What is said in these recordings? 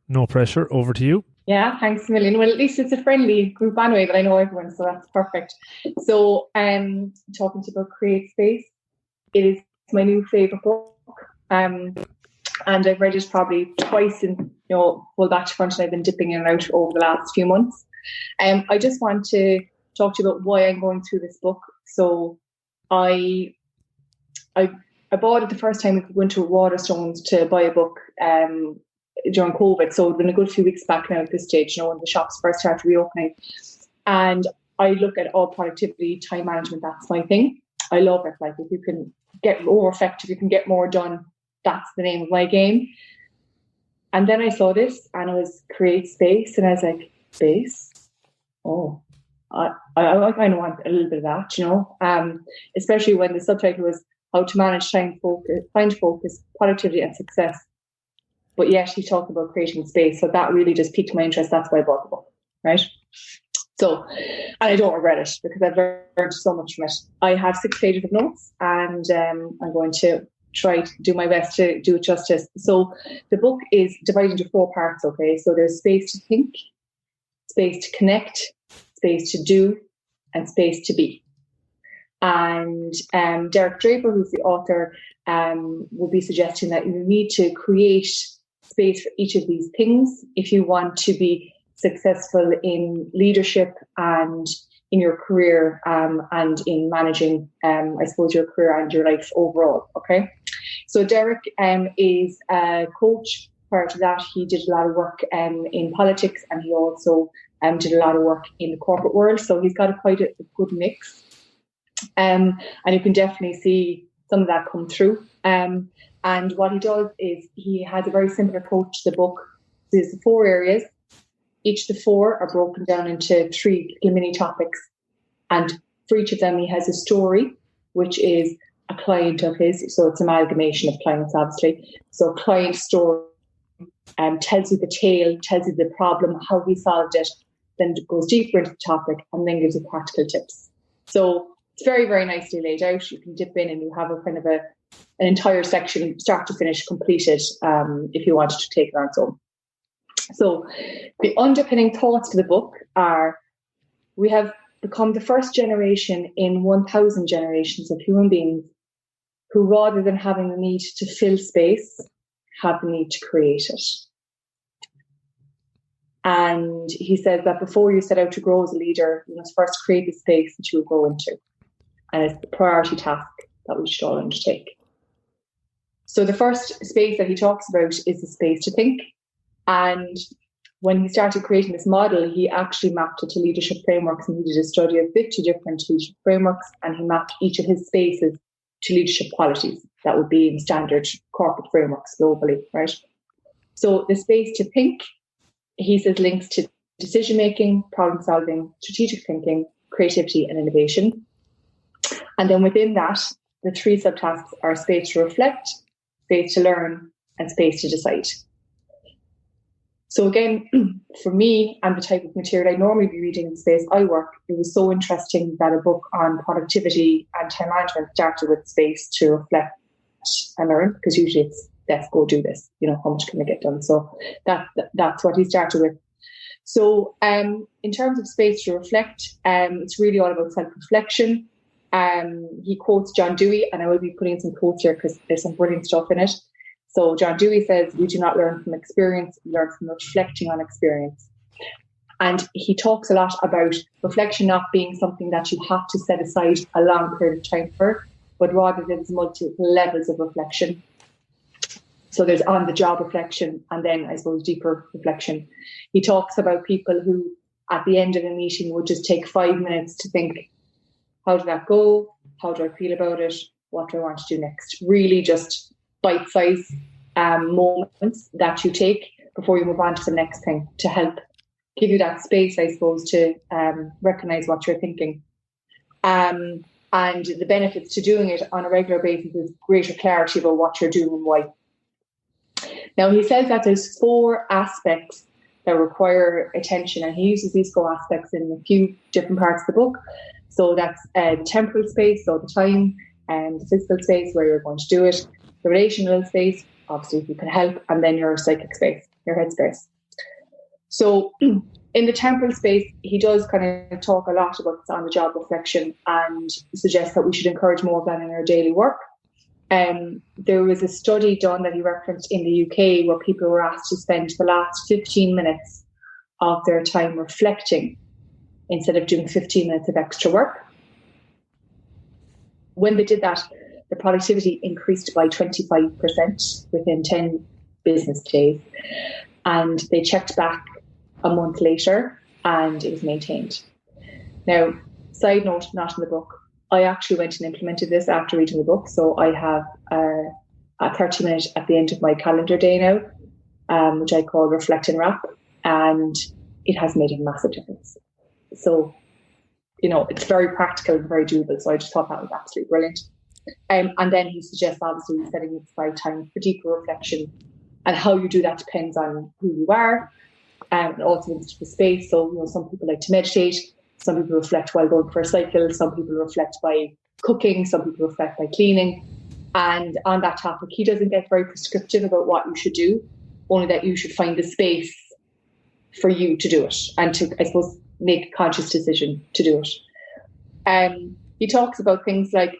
No pressure. Over to you. Yeah, thanks a million. Well, at least it's a friendly group anyway, but I know everyone, so that's perfect. So, talking to you about Create Space, it is my new favourite book. And I've read it probably twice in, full batch front, and I've been dipping in and out over the last few months. I just want to talk to you about why I'm going through this book. So I bought it the first time we went to Waterstones to buy a book during COVID. So it's been a good few weeks back now at this stage, when the shops first started reopening. And I look at all productivity, time management, that's my thing. I love it. Like, if you can get more effective, you can get more done, that's the name of my game. And then I saw this and it was Create Space, and I was like, space? Oh, I kind of want a little bit of that, especially when the subtitle was how to manage time, find focus, productivity and success. But yet he talked about creating space. So that really just piqued my interest. That's why I bought the book, right? So, and I don't regret it because I've learned so much from it. I have 6 pages of notes, and I'm going to try to do my best to do it justice. So the book is divided into 4 parts, okay? So there's space to think, space to connect, space to do, and space to be. And Derek Draper, who's the author, will be suggesting that you need to create space for each of these things if you want to be successful in leadership and in your career, and in managing, I suppose, your career and your life overall. Okay, so Derek is a coach. Prior to that, he did a lot of work in politics, and he also did a lot of work in the corporate world. So he's got quite a good mix, and you can definitely see some of that come through. And what he does is he has a very simple approach to the book. There's 4 areas. Each of the 4 are broken down into 3 mini topics. And for each of them, he has a story, which is a client of his. So it's an amalgamation of clients, obviously. So client story tells you the tale, tells you the problem, how he solved it, then goes deeper into the topic, and then gives you practical tips. So it's very, very nicely laid out. You can dip in and you have a kind of an entire section, start to finish, completed, if you wanted to take it on its own. So the underpinning thoughts to the book are: we have become the first generation in 1,000 generations of human beings who, rather than having the need to fill space, have the need to create it. And he says that before you set out to grow as a leader, you must first create the space that you will grow into. And it's the priority task that we should all undertake. So the first space that he talks about is the space to think. And when he started creating this model, he actually mapped it to leadership frameworks, and he did a study of 50 different leadership frameworks, and he mapped each of his spaces to leadership qualities that would be in standard corporate frameworks globally, right? So the space to think, he says, links to decision-making, problem-solving, strategic thinking, creativity, and innovation. And then within that, the 3 subtasks are space to reflect, space to learn, and space to decide. So again, for me and the type of material I normally be reading in the space I work, it was so interesting that a book on productivity and time management started with space to reflect and learn, because usually it's, let's go do this, how much can I get done? So that's what he started with. So in terms of space to reflect, it's really all about self-reflection. He quotes John Dewey, and I will be putting some quotes here because there's some brilliant stuff in it. So John Dewey says, we do not learn from experience, we learn from reflecting on experience. And he talks a lot about reflection not being something that you have to set aside a long period of time for, but rather there's multiple levels of reflection. So there's on-the-job reflection, and then, I suppose, deeper reflection. He talks about people who, at the end of a meeting, would just take 5 minutes to think, how did that go? How do I feel about it? What do I want to do next? Really just bite-sized moments that you take before you move on to the next thing, to help give you that space, I suppose, to recognise what you're thinking. And the benefits to doing it on a regular basis is greater clarity about what you're doing and why. Now, he says that there's 4 aspects that require attention, and he uses these 4 aspects in a few different parts of the book. So that's the temporal space, so the time, and the physical space where you're going to do it, the relational space, obviously if you can help, and then your psychic space, your head space. So in the temporal space, he does kind of talk a lot about on-the-job reflection and suggests that we should encourage more of that in our daily work. There was a study done that he referenced in the UK where people were asked to spend the last 15 minutes of their time reflecting instead of doing 15 minutes of extra work. When they did that, the productivity increased by 25% within 10 business days. And they checked back a month later and it was maintained. Now, side note, not in the book, I actually went and implemented this after reading the book. So I have a 30 minute at the end of my calendar day now, which I call Reflect and Wrap. And it has made a massive difference. So, it's very practical and very doable. So I just thought that was absolutely brilliant. And then he suggests, obviously, setting aside time for deeper reflection. And how you do that depends on who you are and also into the space. So, some people like to meditate. Some people reflect while going for a cycle. Some people reflect by cooking. Some people reflect by cleaning. And on that topic, he doesn't get very prescriptive about what you should do, only that you should find the space for you to do it and to, I suppose, make a conscious decision to do it. He talks about things like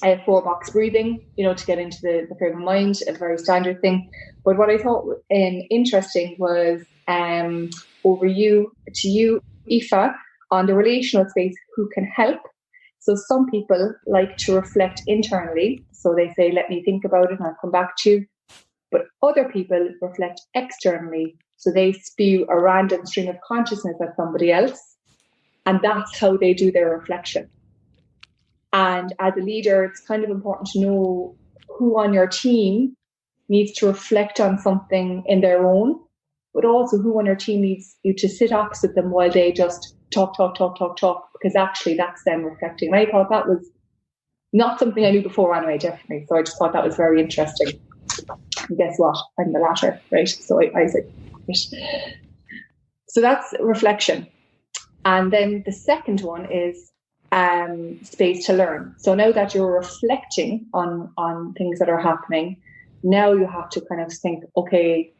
4-box breathing, to get into the frame of mind, a very standard thing. But what I thought interesting was over to you, Aoife, on the relational space, who can help. So some people like to reflect internally. So they say, let me think about it and I'll come back to you. But other people reflect externally. So they spew a random stream of consciousness at somebody else. And that's how they do their reflection. And as a leader, it's kind of important to know who on your team needs to reflect on something in their own, but also who on your team needs you to sit opposite them while they just talk, because actually that's them reflecting. And I thought that was not something I knew before anyway, definitely. So I just thought that was very interesting. And guess what? I'm the latter, right? So I said, right. So that's reflection. And then the second one is space to learn. So now that you're reflecting on things that are happening, now you have to kind of think, okay,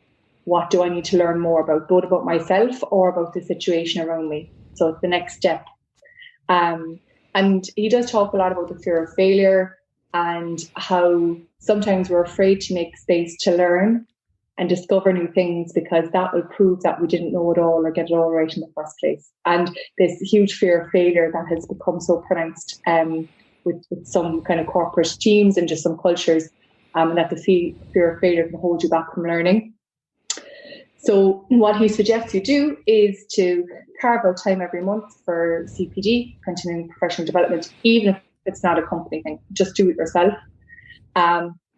what do I need to learn more about, both about myself or about the situation around me? So it's the next step. And he does talk a lot about the fear of failure and how sometimes we're afraid to make space to learn and discover new things because that will prove that we didn't know it all or get it all right in the first place. And this huge fear of failure that has become so pronounced with some kind of corporate teams and just some cultures, and that the fear of failure can hold you back from learning. So what he suggests you do is to carve out time every month for CPD, continuing professional development, even if it's not a company thing. Just do it yourself.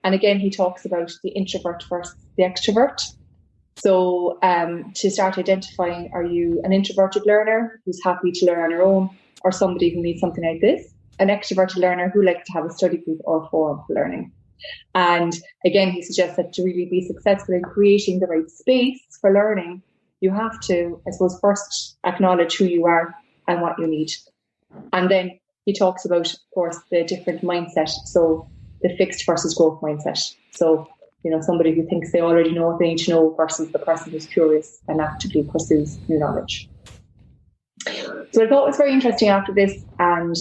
And again, he talks about the introvert versus the extrovert. So to start identifying, are you an introverted learner who's happy to learn on your own, or somebody who needs something like this? An extroverted learner who likes to have a study group or forum for learning. And again, he suggests that to really be successful in creating the right space for learning, you have to, I suppose, first acknowledge who you are and what you need. And then he talks about, of course, the different mindset. So the fixed versus growth mindset. So, somebody who thinks they already know what they need to know versus the person who's curious and actively pursues new knowledge. So I thought it was very interesting after this, and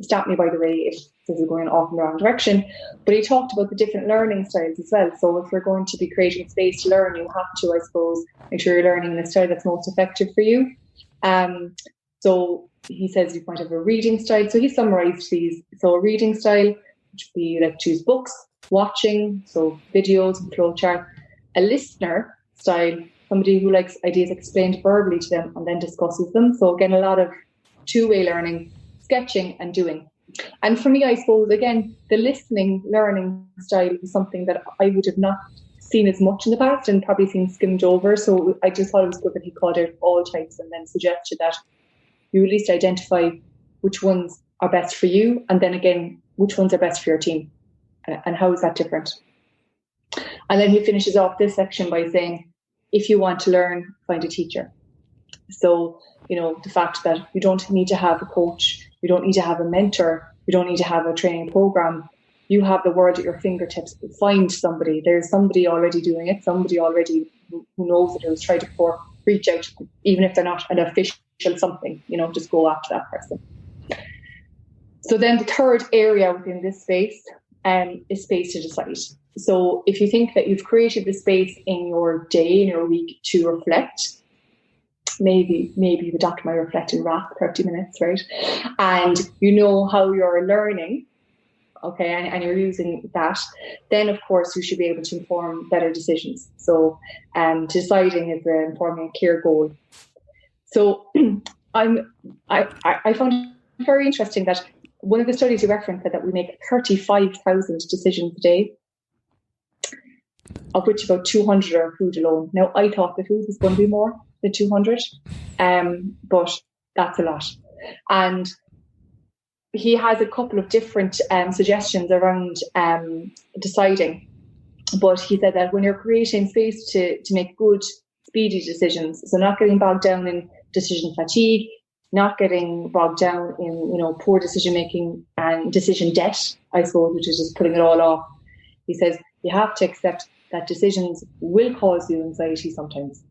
stop me, by the way, if this is going off in the wrong direction, but he talked about the different learning styles as well. So if you're going to be creating space to learn, you have to, I suppose, make sure you're learning in a style that's most effective for you. So he says you might have a reading style. So he summarized these. So a reading style, which would be like choose books, watching, so videos and flowchart. A listener style, somebody who likes ideas explained verbally to them and then discusses them. So again, a lot of two-way learning, sketching and doing. And for me, I suppose, again, the listening learning style is something that I would have not seen as much in the past and probably seen skimmed over. So I just thought it was good that he called out all types and then suggested that you at least identify which ones are best for you, and then again, which ones are best for your team, and how is that different. And then he finishes off this section by saying, if you want to learn, find a teacher. So, the fact that you don't need to have a coach, you don't need to have a mentor, you don't need to have a training program. You have the world at your fingertips. Find somebody. There's somebody already doing it, somebody already who knows it, who's tried it before. reach out, even if they're not an official something, just go after that person. So then the third area within this space is space to decide. So if you think that you've created the space in your day, in your week to reflect, maybe the doctor might reflect in wrap 30 minutes, right? And you know how you're learning, okay, and you're using that, then of course you should be able to inform better decisions. So deciding is informing a clear goal. So I found it very interesting that one of the studies you referenced said that we make 35,000 decisions a day, of which about 200 are food alone. Now, I thought the food was going to be more than 200, but that's a lot. And he has a couple of different suggestions around deciding. But he said that when you're creating space to make good, speedy decisions, so not getting bogged down in decision fatigue, not getting bogged down in, poor decision making and decision debt, I suppose, which is just putting it all off. He says you have to accept that decisions will cause you anxiety sometimes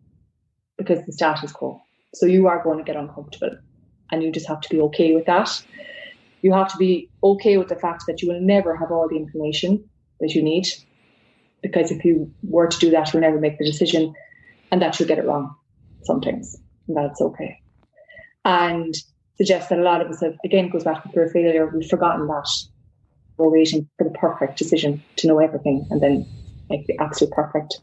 because the status quo. So you are going to get uncomfortable, and you just have to be okay with that. You have to be okay with the fact that you will never have all the information that you need, because if you were to do that, you'll never make the decision, and that you'll get it wrong sometimes, and that's okay. And suggests that a lot of us have, again, goes back to fear of failure. We've forgotten that. We're waiting for the perfect decision to know everything and then make the absolute perfect.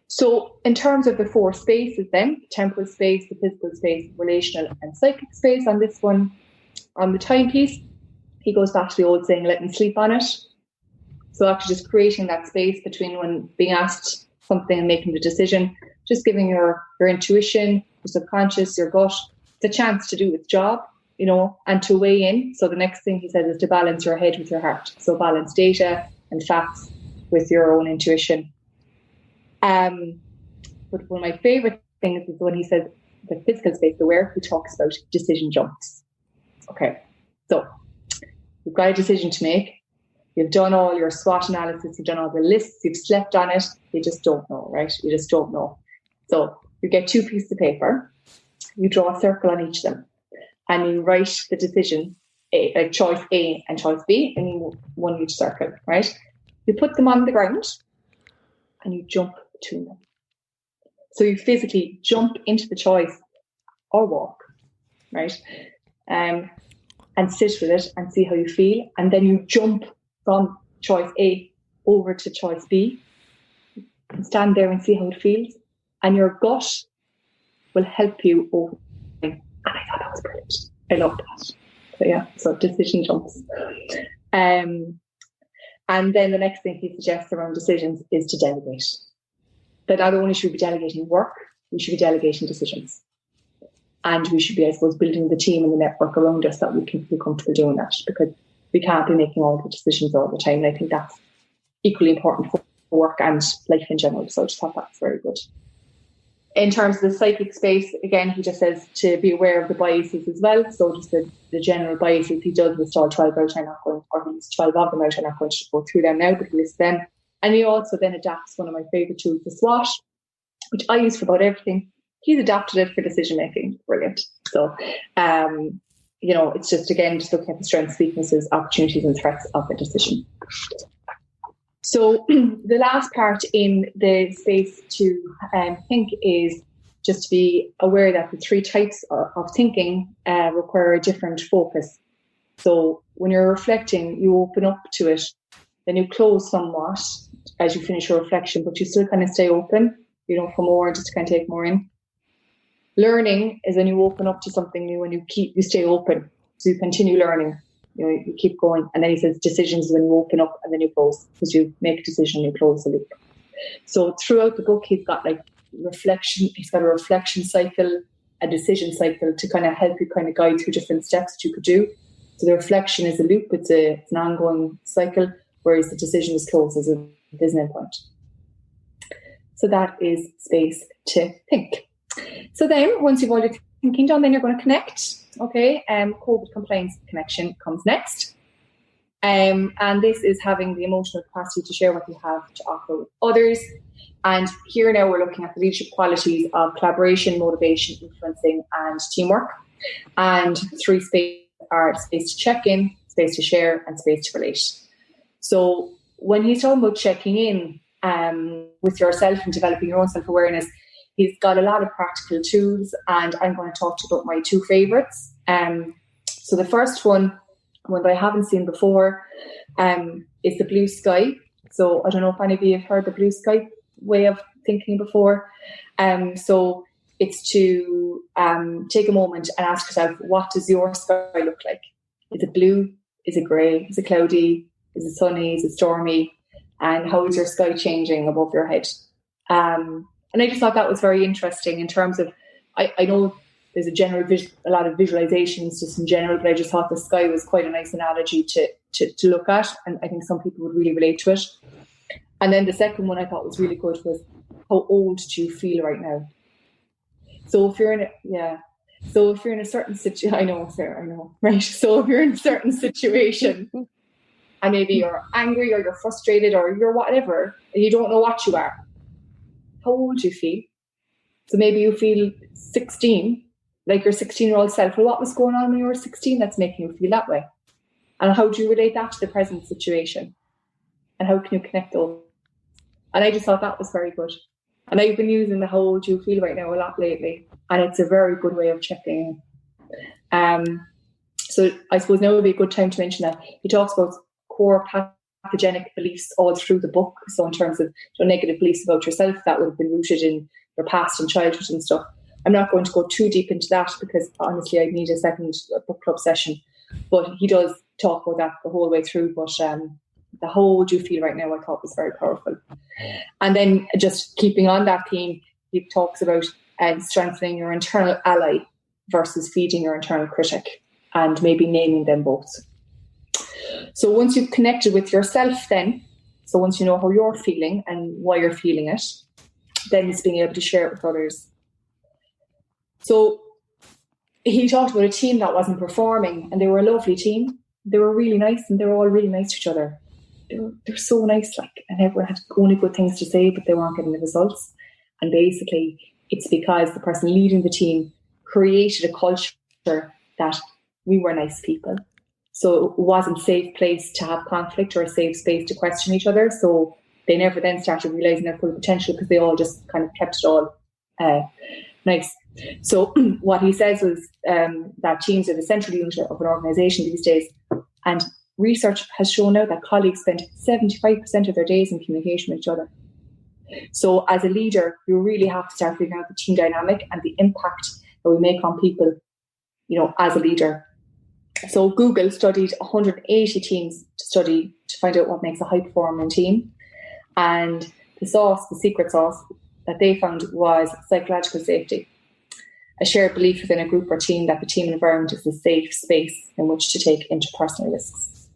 So in terms of the four spaces then, temporal space, the physical space, relational and psychic space, on this one, on the timepiece, he goes back to the old saying, let me sleep on it. So after just creating that space between when being asked something and making the decision, just giving your intuition, your subconscious, your gut, the chance to do its job, and to weigh in. So the next thing he says is to balance your head with your heart. So balance data and facts with your own intuition. But one of my favorite things is when he says the physical space, where he talks about decision jumps. Okay, so you've got a decision to make. You've done all your SWOT analysis, you've done all the lists, you've slept on it. You just don't know, right? You just don't know. So you get 2 pieces of paper, you draw a circle on each of them, and you write the decision, like choice A and choice B, and you one each circle, right? You put them on the ground and you jump between them. So you physically jump into the choice or walk, right? And sit with it and see how you feel. And then you jump from choice A over to choice B and stand there and see how it feels. And your gut will help you over. And I thought that was brilliant. I love that. So yeah, so decision jumps. And then the next thing he suggests around decisions is to delegate. That not only should we be delegating work, we should be delegating decisions. And we should be, I suppose, building the team and the network around us that we can feel comfortable doing that, because we can't be making all the decisions all the time. And I think that's equally important for work and life in general. So I just thought that's very good. In terms of the psychic space, again, he just says to be aware of the biases as well. So just the general biases, he does list all 12 out. I'm not going, or he lists 12 of them out. I'm not going to go through them now, but he lists them. And he also then adapts one of my favourite tools, the SWOT, which I use for about everything. He's adapted it for decision making. Brilliant. So, it's just, again, just looking at the strengths, weaknesses, opportunities and threats of the decision. So the last part in the space to think is just to be aware that the 3 types of thinking require a different focus. So when you're reflecting, you open up to it, then you close somewhat as you finish your reflection, but you still kind of stay open, for more, just to kind of take more in. Learning is when you open up to something new and you stay open, so you continue learning. You keep going. And then he says decisions is when you open up and then you close, because you make a decision, you close the loop. So throughout the book, he's got reflection. He's got a reflection cycle, a decision cycle to kind of help you kind of guide through different steps that you could do. So the reflection is a loop. It's an ongoing cycle, whereas the decision is closed as there's an endpoint. So that is space to think. So then once you've all your thinking done, then you're going to connect. Okay, COVID compliance connection comes next. And this is having the emotional capacity to share what you have to offer with others. And here now we're looking at the leadership qualities of collaboration, motivation, influencing, and teamwork. And the 3 spaces are space to check in, space to share, and space to relate. So when he's talking about checking in with yourself and developing your own self-awareness, he's got a lot of practical tools, and I'm going to talk to you about my 2 favourites. So the first one that I haven't seen before, is the blue sky. So I don't know if any of you have heard the blue sky way of thinking before. So it's to take a moment and ask yourself, what does your sky look like? Is it blue? Is it grey? Is it cloudy? Is it sunny? Is it stormy? And how is your sky changing above your head? And I just thought that was very interesting in terms of, I know there's a lot of visualizations just in general, but I just thought the sky was quite a nice analogy to look at, and I think some people would really relate to it. And then the second one I thought was really good was, how old do you feel right now? So if you're in a certain situation, I know, right? So if you're in a certain situation and maybe you're angry or you're frustrated or you're whatever, and you don't know what you are, how old do you feel? So maybe you feel 16, like your 16-year-old self. Well, what was going on when you were 16 that's making you feel that way? And how do you relate that to the present situation? And how can you connect those? And I just thought that was very good. And I've been using the how old do you feel right now a lot lately. And it's a very good way of checking in. So I suppose now would be a good time to mention that he talks about core pathogenic beliefs all through the book. So in terms of negative beliefs about yourself that would have been rooted in your past and childhood and stuff. I'm not going to go too deep into that because honestly I need a second book club session. But he does talk about that the whole way through. But the how old you feel right now I thought was very powerful. And then just keeping on that theme, he talks about strengthening your internal ally versus feeding your internal critic, and maybe naming them both. So once you've connected with yourself then, so once you know how you're feeling and why you're feeling it, then it's being able to share it with others. So he talked about a team that wasn't performing, and they were a lovely team. They were really nice, and they were all really nice to each other. They're so nice, and everyone had only good things to say, but they weren't getting the results. And basically, it's because the person leading the team created a culture that we were nice people. So it wasn't a safe place to have conflict or a safe space to question each other. So they never then started realising their full potential because they all just kind of kept it all nice. So what he says was that teams are the central unit of an organisation these days. And research has shown now that colleagues spend 75% of their days in communication with each other. So as a leader, you really have to start figuring out the team dynamic and the impact that we make on people, as a leader. So Google studied 180 teams to find out what makes a high-performing team. And the secret sauce that they found was psychological safety. A shared belief within a group or team that the team environment is a safe space in which to take interpersonal risks.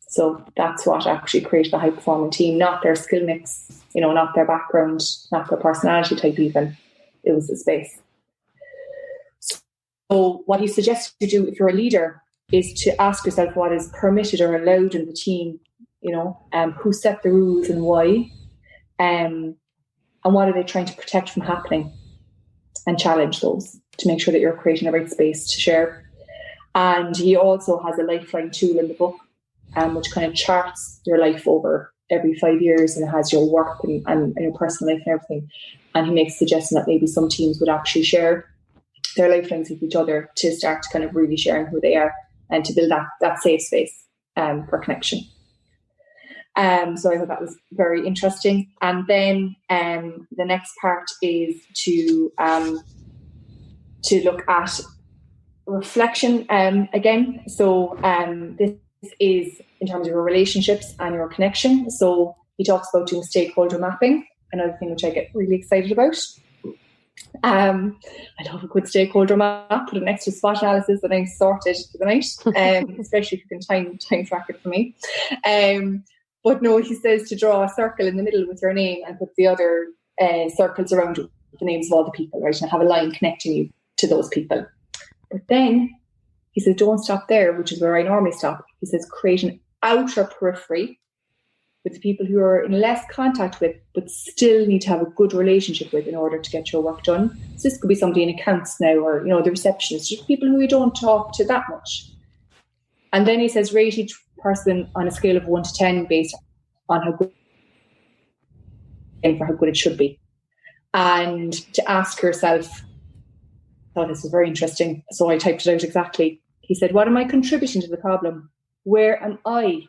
So that's what actually created a high-performing team, not their skill mix, not their background, not their personality type even. It was the space. So what he suggests you do if you're a leader is to ask yourself what is permitted or allowed in the team, who set the rules and why, and what are they trying to protect from happening, and challenge those to make sure that you're creating the right space to share. And he also has a lifeline tool in the book, which kind of charts your life over every 5 years, and it has your work and your personal life and everything. And he makes a suggestion that maybe some teams would actually share their lifelines with each other to start kind of really sharing who they are and to build that safe space for connection. So I thought that was very interesting. And then the next part is to look at reflection again. So this is in terms of your relationships and your connection. So he talks about doing stakeholder mapping, another thing which I get really excited about. I love a good stakeholder map with an extra SWOT analysis that I'm sorted for the night, especially if you can time track it for me. But no, he says to draw a circle in the middle with your name and put the other circles around you with the names of all the people, right? And have a line connecting you to those people. But then he says, don't stop there, which is where I normally stop. He says, create an outer periphery with the people who you're in less contact with, but still need to have a good relationship with in order to get your work done. So this could be somebody in accounts now, or, you know, the receptionist, just people who you don't talk to that much. And then he says, rate each person on a scale of 1 to 10 based on how good and for how good it should be. And to ask yourself, I thought this was very interesting, so I typed it out exactly. He said, what am I contributing to the problem? Where am I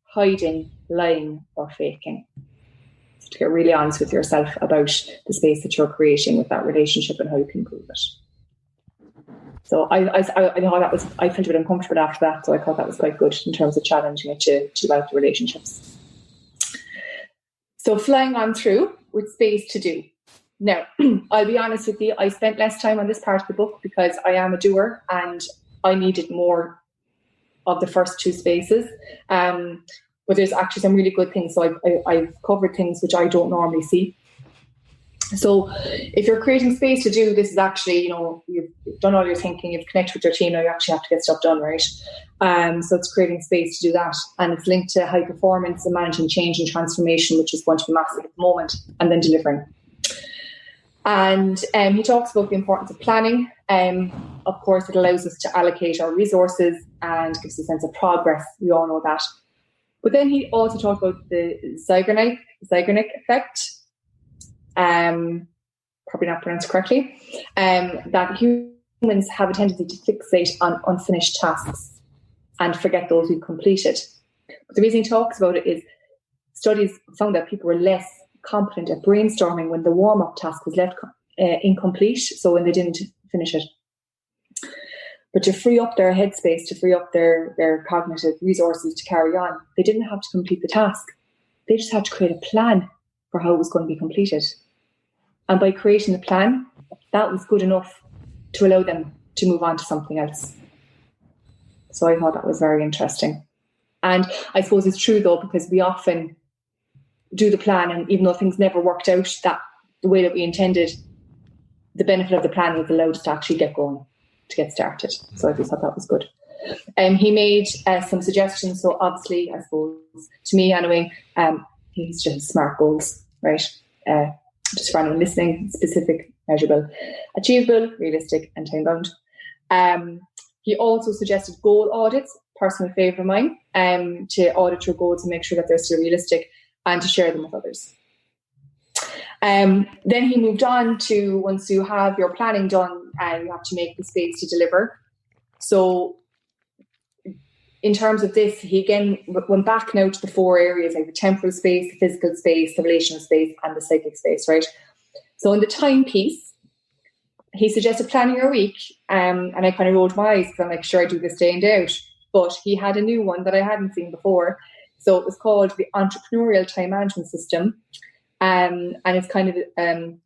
hiding, lying, or faking? So to get really honest with yourself about the space that you're creating with that relationship and how you can improve it. So I thought that was, I felt a bit uncomfortable after that, so I thought that was quite good in terms of challenging it to develop the relationships. So flying on through with space to do. Now, I'll be honest with you, I spent less time on this part of the book because I am a doer and I needed more of the first 2 spaces. But there's actually some really good things. So I've covered things which I don't normally see. So if you're creating space to do, this is actually, you know, you've done all your thinking, you've connected with your team, now you actually have to get stuff done, right? So it's creating space to do that. And it's linked to high performance and managing change and transformation, which is going to be massive at the moment, and then delivering. And he talks about the importance of planning. Of course, it allows us to allocate our resources and gives a sense of progress. We all know that. But then he also talked about the Zeigarnik effect. Probably not pronounced correctly. That humans have a tendency to fixate on unfinished tasks and forget those we've completed. But the reason he talks about it is studies found that people were less competent at brainstorming when the warm-up task was left incomplete, so when they didn't finish it. But to free up their headspace, to free up their cognitive resources to carry on, they didn't have to complete the task. They just had to create a plan for how it was going to be completed. And by creating the plan, that was good enough to allow them to move on to something else. So I thought that was very interesting. And I suppose it's true, though, because we often do the plan, and even though things never worked out that the way that we intended, the benefit of the plan was allowed us to actually get going, to get started. So I just thought that was good. He made some suggestions. So obviously, I suppose, to me anyway, he's just SMART goals, right? Just for anyone listening, specific, measurable, achievable, realistic, and time-bound. He also suggested goal audits, personal favourite of mine, to audit your goals and make sure that they're still realistic and to share them with others. Then he moved on to, once you have your planning done, you have to make the space to deliver. So in terms of this, he again went back now to the 4 areas, like the temporal space, the physical space, the relational space, and the psychic space, right? So in the time piece, he suggested planning your week, and I kind of rolled my eyes because I'm like, sure, I do this day in, day out. But he had a new one that I hadn't seen before. So it was called the Entrepreneurial Time Management System. And it's kind of a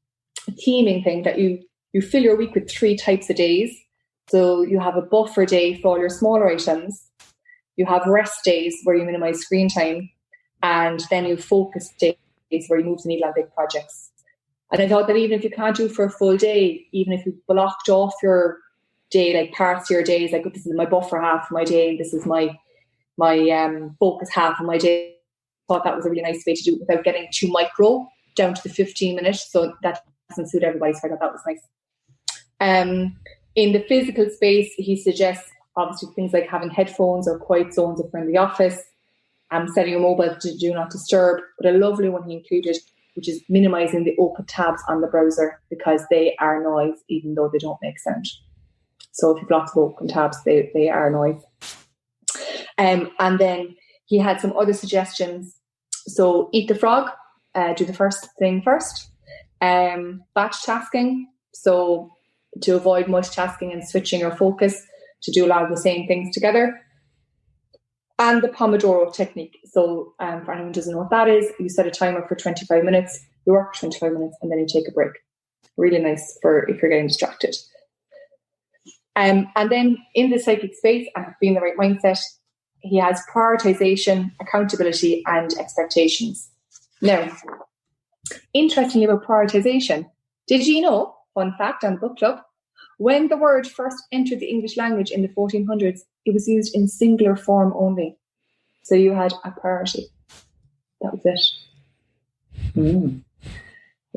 theming thing that you fill your week with 3 types of days. So you have a buffer day for all your smaller items. You have rest days where you minimize screen time. And then you focus days where you move the needle on big projects. And I thought that even if you can't do it for a full day, even if you blocked off your day, like parts of your days, like this is my buffer half of my day, this is my focus half of my day, I thought that was a really nice way to do it without getting too micro, down to the 15 minutes. So that doesn't suit everybody, so I thought that was nice. In the physical space, he suggests obviously things like having headphones or quiet zones if you're in the office, setting your mobile to do not disturb. But a lovely one he included, which is minimizing the open tabs on the browser because they are noise, even though they don't make sound. So if you've lots of open tabs, they are noise. And then he had some other suggestions. So eat the frog, do the first thing first. Batch tasking, so to avoid multitasking and switching your focus, to do a lot of the same things together. And the Pomodoro technique. So for anyone who doesn't know what that is, you set a timer for 25 minutes, you work for 25 minutes, and then you take a break. Really nice for if you're getting distracted. And then in the psychic space, and being the right mindset, he has prioritization, accountability, and expectations. Now, interestingly about prioritization, did you know, fun fact on the book club, when the word first entered the English language in the 1400s, it was used in singular form only. So you had a priority. that was it.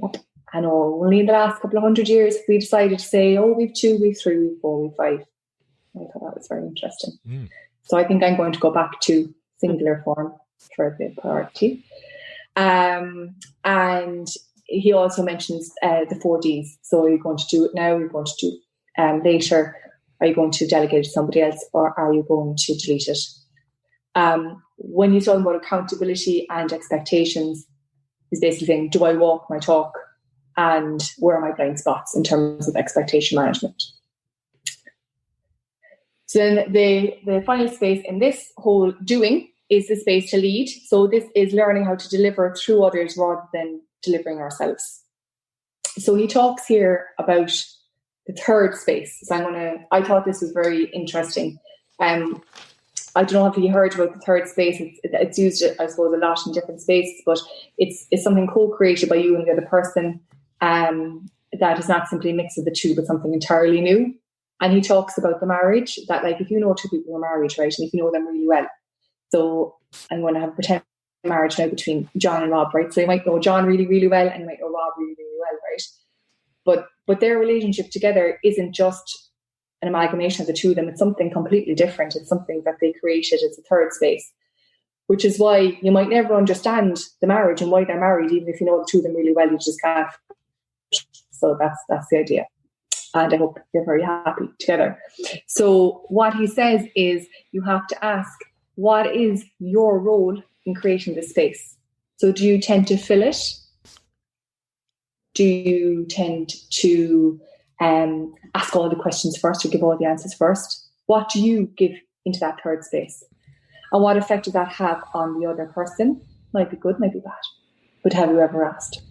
Yep. I know, only in the last couple of 100 years we decided to say, oh, we've 2, we've 3, we've 4, we've 5. I thought that was very interesting. So I think I'm going to go back to singular form for the priority. And he also mentions the 4 Ds. So are you going to do it now? Are you going to do it later? Are you going to delegate it to somebody else, or are you going to delete it? When he's talking about accountability and expectations, he's basically saying, do I walk my talk? And where are my blind spots in terms of expectation management? So then the final space in this whole doing is the space to lead. So this is learning how to deliver through others rather than delivering ourselves. So he talks here about the third space. So I thought this was very interesting. I don't know if you heard about the third space. It's used, I suppose, a lot in different spaces, but it's something co-created by you and the other person, that is not simply a mix of the two, but something entirely new. And he talks about the marriage, that like if you know 2 people are married, right, and if you know them really well. So I'm going to have a pretend marriage now between John and Rob, right? So you might know John really, really well, and you might know Rob really, really well, right? But their relationship together isn't just an amalgamation of the two of them. It's something completely different. It's something that they created as a third space, which is why you might never understand the marriage and why they're married, even if you know the two of them really well. You just can't. So that's the idea. And I hope you're very happy together. So what he says is you have to ask, what is your role in creating this space? So do you tend to fill it? Do you tend to ask all the questions first or give all the answers first? What do you give into that third space? And what effect does that have on the other person? Might be good, might be bad. But have you ever asked?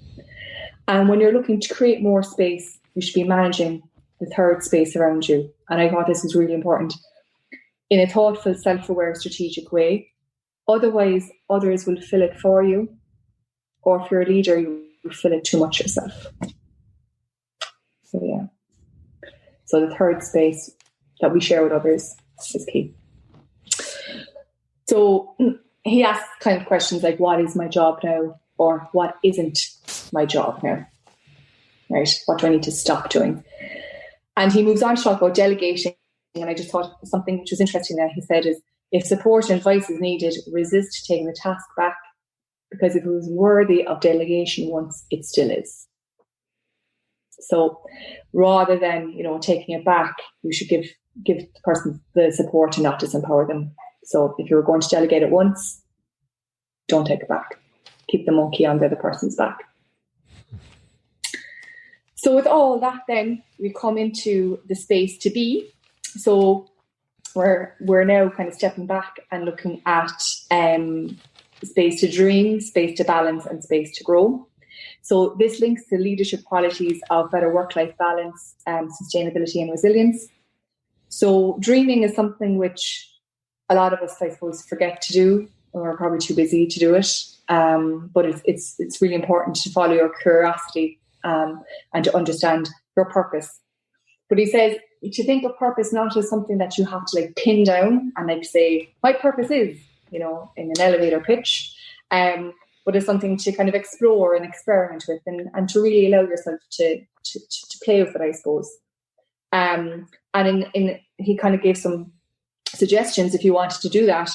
And when you're looking to create more space, you should be managing the third space around you. And I thought this was really important. In a thoughtful, self-aware, strategic way. Otherwise, others will fill it for you. Or if you're a leader, you will fill it too much yourself. So, yeah. So the third space that we share with others is key. So he asks kind of questions like, what is my job now? Or what isn't my job now? Right? What do I need to stop doing? And he moves on to talk about delegating. And I just thought something which was interesting there. He said is, if support and advice is needed, resist taking the task back, because if it was worthy of delegation once, it still is. So rather than, taking it back, you should give the person the support and not disempower them. So if you're going to delegate it once, don't take it back. Keep the monkey on the other person's back. So with all that, then we come into the space to be. So we're now kind of stepping back and looking at space to dream, space to balance, and space to grow. So this links to leadership qualities of better work-life balance, sustainability, and resilience. So dreaming is something which a lot of us, I suppose, forget to do, or are probably too busy to do it. But it's really important to follow your curiosity and to understand your purpose. But he says to think of purpose not as something that you have to pin down and say, my purpose is, in an elevator pitch, but as something to kind of explore and experiment with and to really allow yourself to play with it, I suppose. And he kind of gave some suggestions if you wanted to do that.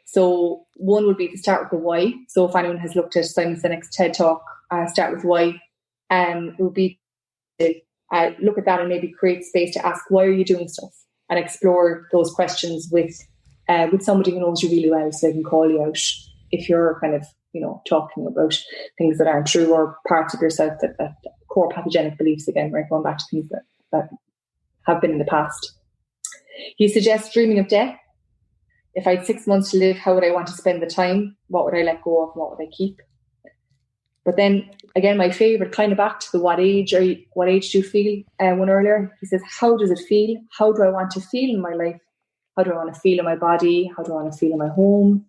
So one would be to start with the why. So if anyone has looked at Simon Sinek's TED Talk, Start With Why, it would be to look at that and maybe create space to ask, why are you doing stuff? And explore those questions with somebody who knows you really well, so they can call you out if you're kind of, talking about things that aren't true or parts of yourself that core pathogenic beliefs, again, right, going back to things that have been in the past. He suggests dreaming of death. If I had 6 months to live, how would I want to spend the time? What would I let go of? What would I keep? But then, again, my favourite, kind of back to the what age do you feel one earlier. He says, how does it feel? How do I want to feel in my life? How do I want to feel in my body? How do I want to feel in my home?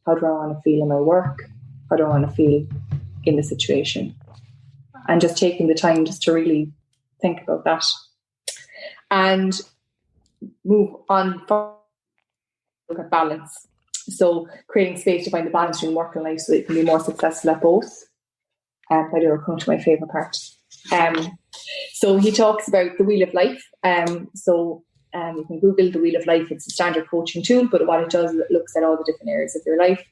How do I want to feel in my work? How do I want to feel in the situation? And just taking the time just to really think about that. And move on, look at balance. So creating space to find the balance between work and life so that you can be more successful at both. By the way, we're coming to my favourite part. So he talks about the Wheel of Life. You can Google the Wheel of Life. It's a standard coaching tool, but what it does is it looks at all the different areas of your life.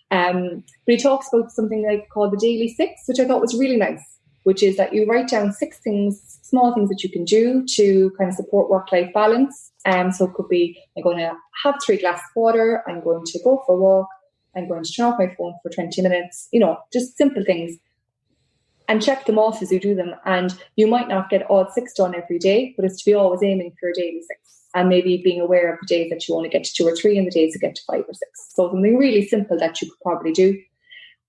But he talks about something called the Daily Six, which I thought was really nice, which is that you write down 6 things, small things that you can do to kind of support work-life balance. So it could be, I'm going to have 3 glasses of water, I'm going to go for a walk, I'm going to turn off my phone for 20 minutes, just simple things. And check them off as you do them. And you might not get all 6 done every day, but it's to be always aiming for your daily 6. And maybe being aware of the days that you only get to 2 or 3 and the days you get to 5 or 6. So something really simple that you could probably do.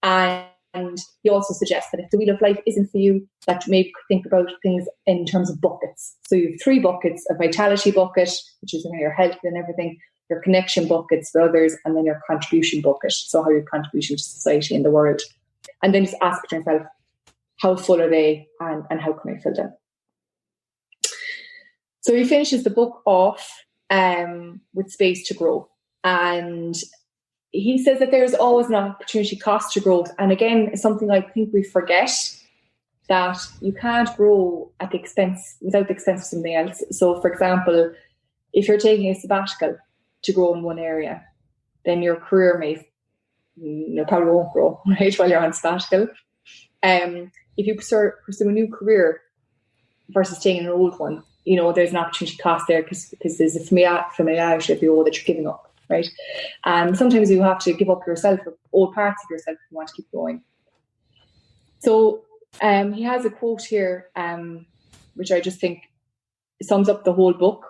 And he also suggests that if the Wheel of Life isn't for you, that maybe think about things in terms of buckets. So you have 3 buckets: a vitality bucket, which is your health and everything, your connection buckets for others, and then your contribution bucket. So how you're contributing to society and the world. And then just ask yourself, how full are they and how can I fill them? So he finishes the book off with space to grow. And he says that there's always an opportunity cost to growth. And again, it's something I think we forget, that you can't grow without the expense of something else. So for example, if you're taking a sabbatical to grow in one area, then your career probably won't grow, right, while you're on sabbatical. If you pursue a new career versus staying in an old one, there's an opportunity cost there because there's a familiarity of the old that you're giving up, right? And sometimes you have to give up yourself, or old parts of yourself, if you want to keep going. So he has a quote here, which I just think sums up the whole book,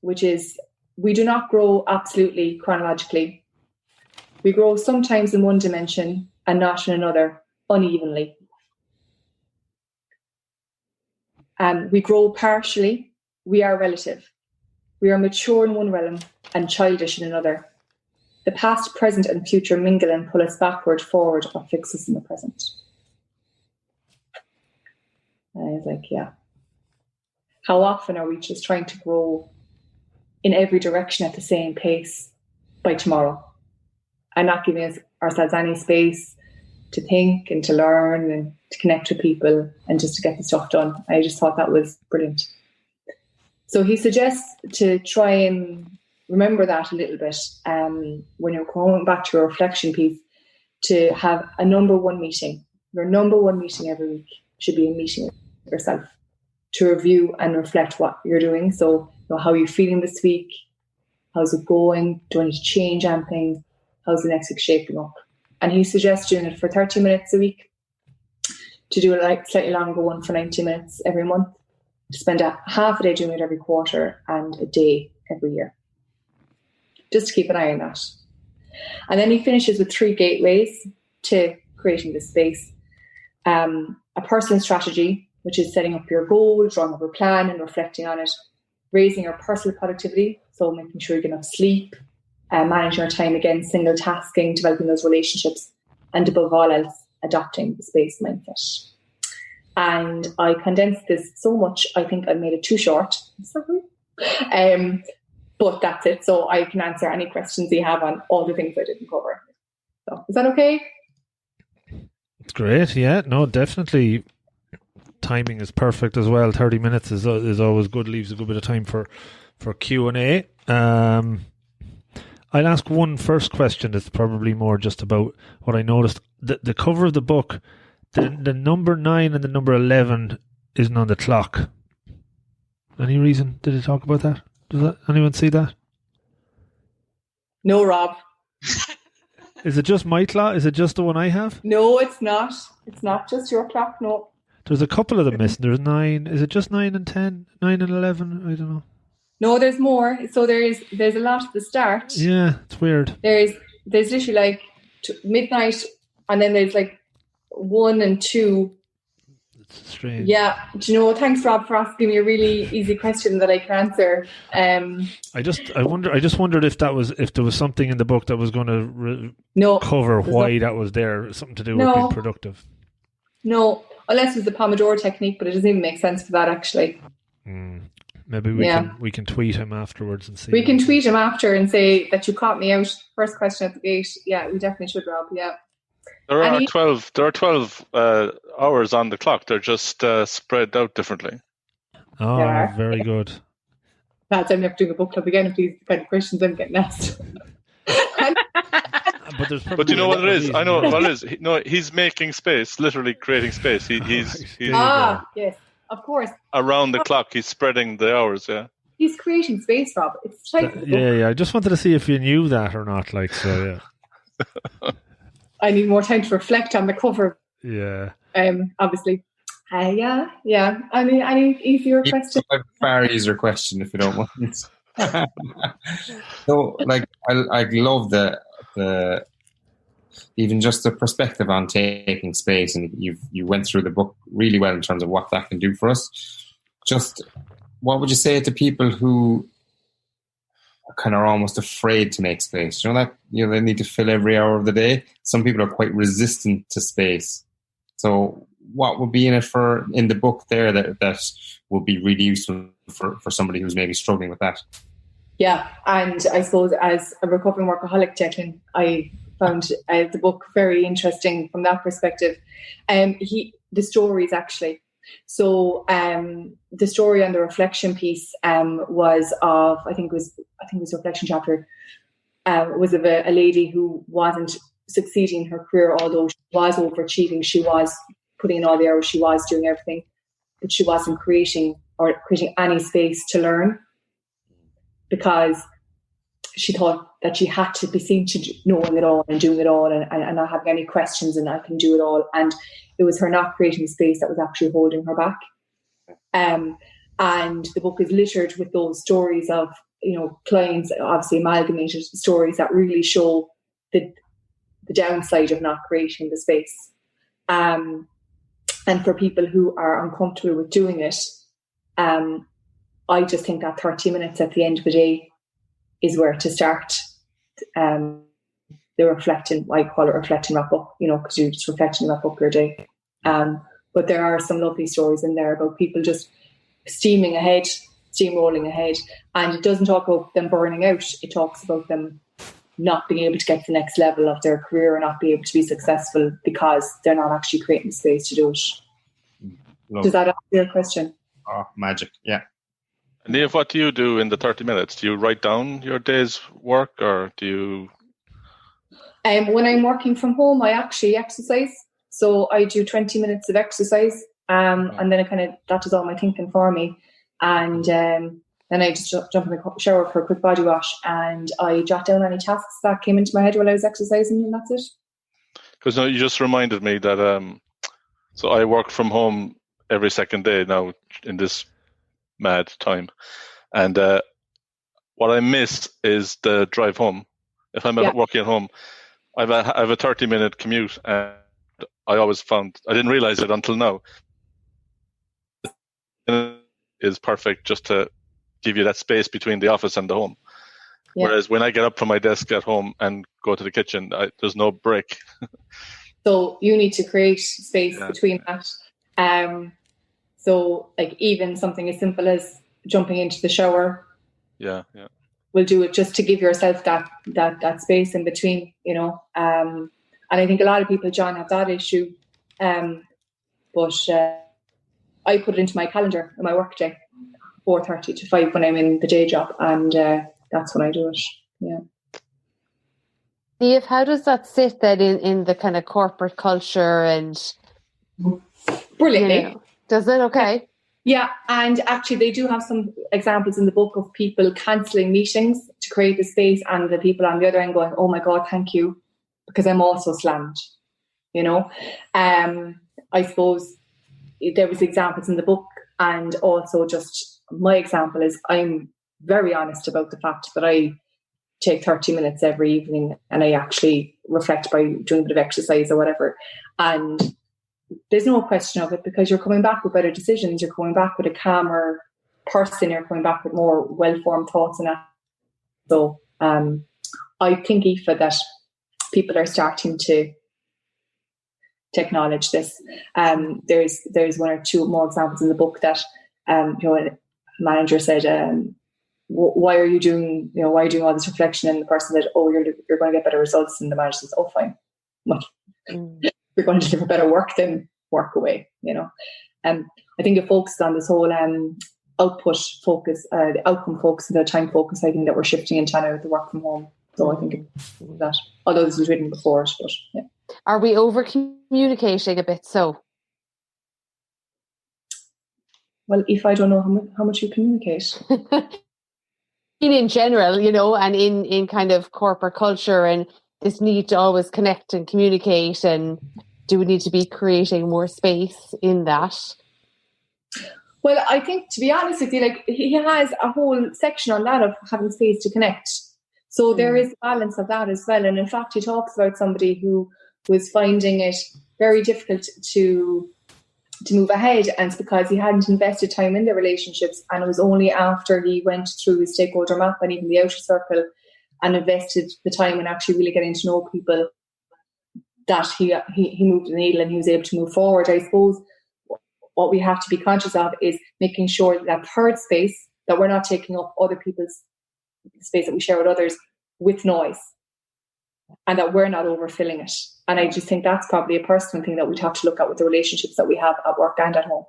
which is, "We do not grow absolutely chronologically. We grow sometimes in one dimension and not in another, unevenly. We grow partially. We are relative. We are mature in one realm and childish in another. The past, present, and future mingle and pull us backward, forward, or fix us in the present." And I was like, yeah. How often are we just trying to grow in every direction at the same pace by tomorrow and not giving ourselves any space to think and to learn and to connect with people and just to get the stuff done? I just thought that was brilliant. So he suggests to try and remember that a little bit when you're going back to your reflection piece, to have a number one meeting. Your number one meeting every week should be a meeting with yourself to review and reflect what you're doing. So how are you feeling this week? How's it going? Do I need to change anything? How's the next week shaping up? And he suggests doing it for 30 minutes a week, to do a slightly longer one for 90 minutes every month, to spend half a day doing it every quarter and a day every year. Just to keep an eye on that. And then he finishes with 3 gateways to creating this space. A personal strategy, which is setting up your goal, drawing up a plan and reflecting on it. Raising your personal productivity, so making sure you get enough sleep, managing your time again, single tasking, developing those relationships, and above all else, adopting the space mindset. And I condensed this so much, I think I made it too short. Sorry. But that's it. So I can answer any questions you have on all the things I didn't cover. So is that okay? It's great. Yeah, no, definitely. Timing is perfect as well. 30 minutes is always good. Leaves a good bit of time for Q&A. I'll ask one first question that's probably more just about what I noticed. The cover of the book, the number 9 and the number 11 isn't on the clock. Any reason? Did it talk about that? Does anyone see that? No, Rob. Is it just my clock? Is it just the one I have? No, it's not. It's not just your clock, no. There's a couple of them missing. There's 9. Is it just 9 and 10? 9 and 11? I don't know. No, there's more. So there's a lot at the start. Yeah, it's weird. There's literally midnight, and then there's 1 and 2. It's strange. Yeah. Do you know? Thanks, Rob, for asking me a really easy question that I can answer. I just wondered if there was something in the book that was going to cover why that was there. Something to do with being productive. No, unless it was the Pomodoro technique, but it doesn't even make sense for that actually. Maybe we can tweet him afterwards and see. We can tweet him after and say that you caught me out. First question at the gate. Yeah, we definitely should, Rob. Yeah. There are 12 hours on the clock. They're just spread out differently. Oh, very good. Lads, I'm never doing a book club again if these kind of questions I'm getting asked. But you know what it is? I know what it is. He's making space, literally creating space. He's yes, of course. Around the clock, he's spreading the hours. Yeah. He's creating space, Rob. It's like yeah. I just wanted to see if you knew that or not. Like, so yeah. I need more time to reflect on the cover. Yeah. Obviously. Yeah. Any easier question? A far easier question, if you don't mind. So, like, I love the even just the perspective on taking space, and you went through the book really well in terms of what that can do for us. Just what would you say to people who kind of are almost afraid to make space? They need to fill every hour of the day. Some people are quite resistant to space. So what would be in the book there that would be really useful for somebody who's maybe struggling with that? Yeah, and I suppose as a recovering workaholic, Declan, I found the book very interesting from that perspective. The stories actually. So the story on the reflection piece was of I think it was a reflection chapter. Was of a lady who wasn't succeeding in her career, although she was overachieving. She was putting in all the hours. She was doing everything, but she wasn't creating any space to learn, because she thought that she had to be seen to knowing it all and doing it all and not having any questions, and I can do it all. And it was her not creating space that was actually holding her back. And the book is littered with those stories of, clients, obviously amalgamated stories that really show the downside of not creating the space. And for people who are uncomfortable with doing it, I just think that 30 minutes at the end of the day is where to start. The reflecting, I call it reflecting wrap up, because you're just reflecting wrap up your day. But there are some lovely stories in there about people just steamrolling ahead. And it doesn't talk about them burning out. It talks about them not being able to get to the next level of their career or not be able to be successful because they're not actually creating space to do it. Does that answer your question? Oh, magic. Yeah. Niamh, what do you do in the 30 minutes? Do you write down your day's work, or do you... When I'm working from home, I actually exercise. So I do 20 minutes of exercise, and then that does all my thinking for me. And then I just jump in the shower for a quick body wash, and I jot down any tasks that came into my head while I was exercising, and that's it. Because you just reminded me that so I work from home every second day now in this mad time, and what I miss is the drive home. If I'm working at home, I have a 30-minute commute, and I always found, I didn't realize it until now, is perfect just to give you that space between the office and the home. Yeah. Whereas when I get up from my desk at home and go to the kitchen, there's no break. So you need to create space between that. So like even something as simple as jumping into the shower. Yeah. Will do it just to give yourself that space in between, And I think a lot of people, John, have that issue. But I put it into my calendar in my work day, 4:30 to 5 when I'm in the day job, and that's when I do it. Yeah. Niamh, how does that sit then in the kind of corporate culture and brilliantly? Does it? Okay. Yeah, and actually they do have some examples in the book of people cancelling meetings to create the space, and the people on the other end going, "Oh my God, thank you," because I'm also slammed. I suppose there was examples in the book, and also just my example is I'm very honest about the fact that I take 30 minutes every evening and I actually reflect by doing a bit of exercise or whatever, and there's no question of it, because you're coming back with better decisions, you're coming back with a calmer person, you're coming back with more well-formed thoughts and that. So I think, Aoife, that people are starting to acknowledge this. There's one or two more examples in the book that manager said, why are you doing all this reflection? And the person said, oh, you're going to get better results. And the manager says, oh, fine. Well, you're going to deliver better work, then work away, I think it focuses on this whole output focus, the outcome focus, the time focus. I think that we're shifting into now with the work from home. So I think it's that, although this was written before, but yeah. Are we over communicating a bit? So, well, if I don't know how much you communicate, in general, and in kind of corporate culture, and this need to always connect and communicate, and do we need to be creating more space in that? Well, I think, to be honest with you, like, he has a whole section on that of having space to connect. So there is a balance of that as well. And in fact, he talks about somebody who was finding it very difficult to move ahead, and it's because he hadn't invested time in the relationships, and it was only after he went through his stakeholder map and even the outer circle and invested the time in actually really getting to know people that he moved the needle and he was able to move forward. I suppose what we have to be conscious of is making sure that third space, that we're not taking up other people's space that we share with others with noise, and that we're not overfilling it. And I just think that's probably a personal thing that we'd have to look at with the relationships that we have at work and at home.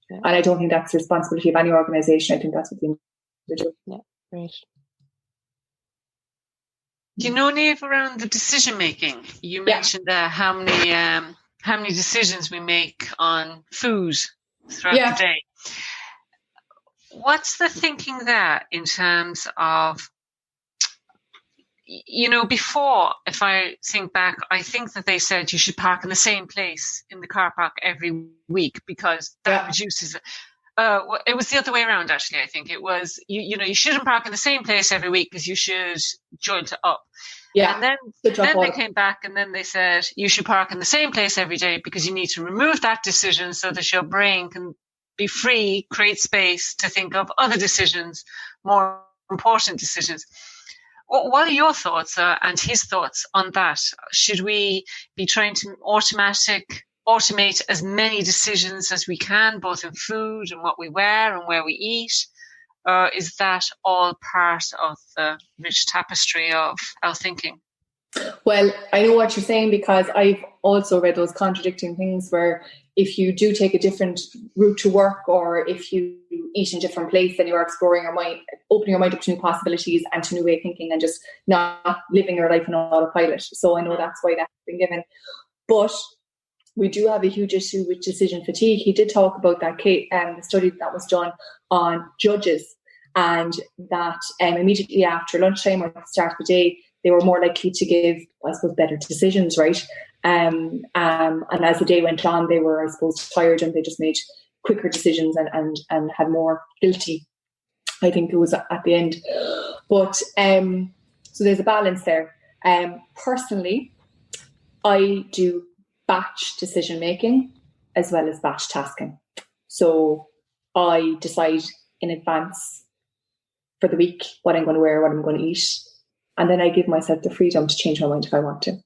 Yeah. And I don't think that's the responsibility of any organisation. I think that's what the individual. Yeah, great. Do you know, Niamh, around the decision making? You mentioned how many decisions we make on food throughout the day. What's the thinking there in terms of, before, if I think back, I think that they said you should park in the same place in the car park every week because that reduces it. It was the other way around, actually. I think it was, you shouldn't park in the same place every week because you should joint it up. Yeah. And then they came back and then they said you should park in the same place every day because you need to remove that decision so that your brain can be free, create space to think of other decisions, more important decisions. What are your thoughts and his thoughts on that? Should we be trying to automate as many decisions as we can, both in food and what we wear and where we eat? Or is that all part of the rich tapestry of our thinking? Well, I know what you're saying because I've also read those contradicting things where if you do take a different route to work or if you eat in a different place, then you are exploring your mind, opening your mind up to new possibilities and to new way of thinking and just not living your life on autopilot. So I know that's why that's been given. But we do have a huge issue with decision fatigue. He did talk about that, the study that was done on judges, and that immediately after lunchtime or at the start of the day, they were more likely to give, I suppose, better decisions, right? And as the day went on, they were, I suppose, tired and they just made quicker decisions and had more guilty, I think it was at the end. But so there's a balance there. Personally, I do batch decision making as well as batch tasking. So I decide in advance for the week what I'm going to wear, what I'm going to eat, and then I give myself the freedom to change my mind if I want to.